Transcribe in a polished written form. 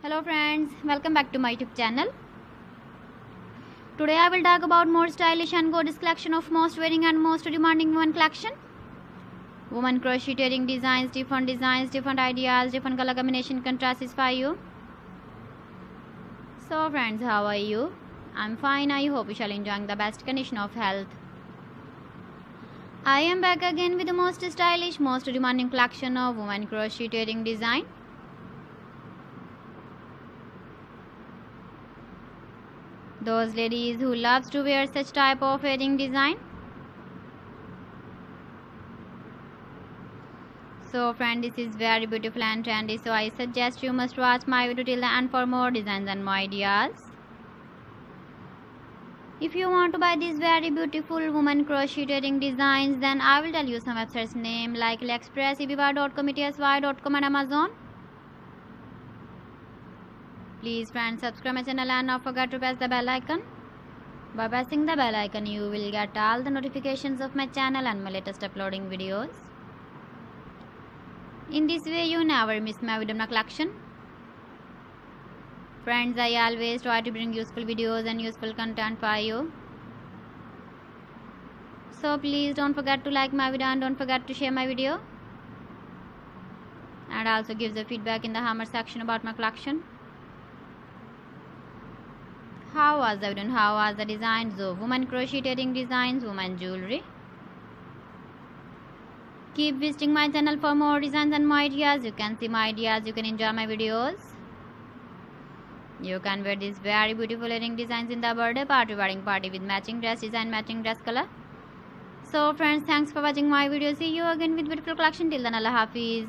Hello friends, welcome back to my YouTube channel. Today I will talk about more stylish and gorgeous collection of most wearing and most demanding women collection. Women crocheting designs, different ideas, different color combination contrasts for you. So friends, how are you? I'm fine. I hope you shall enjoying the best condition of health. I am back again with the most stylish, most demanding collection of women crocheting design. Those ladies who loves to wear such type of wedding design. So friend, this is very beautiful and trendy, so I suggest you must watch my video till the end for more designs and more ideas. If you want to buy these very beautiful woman crocheting designs, then I will tell you some websites name like AliExpress, eBay.com, etsy.com and Amazon. Please friends, subscribe my channel and not forget to press the bell icon. By pressing the bell icon, you will get all the notifications of my channel and my latest uploading videos. In this way, you never miss my video collection. Friends, I always try to bring useful videos and useful content for you. So please don't forget to like my video and don't forget to share my video. And also give the feedback in the comment section about my collection. How was the video and how was the designs of women crocheting designs, women jewelry? Keep visiting my channel for more designs and more ideas. You can see my ideas, you can enjoy my videos. You can wear these very beautiful earring designs in the birthday party, wedding party with matching dress design, matching dress color. So friends, thanks for watching my video. See you again with beautiful collection. Till then, Allah Hafiz.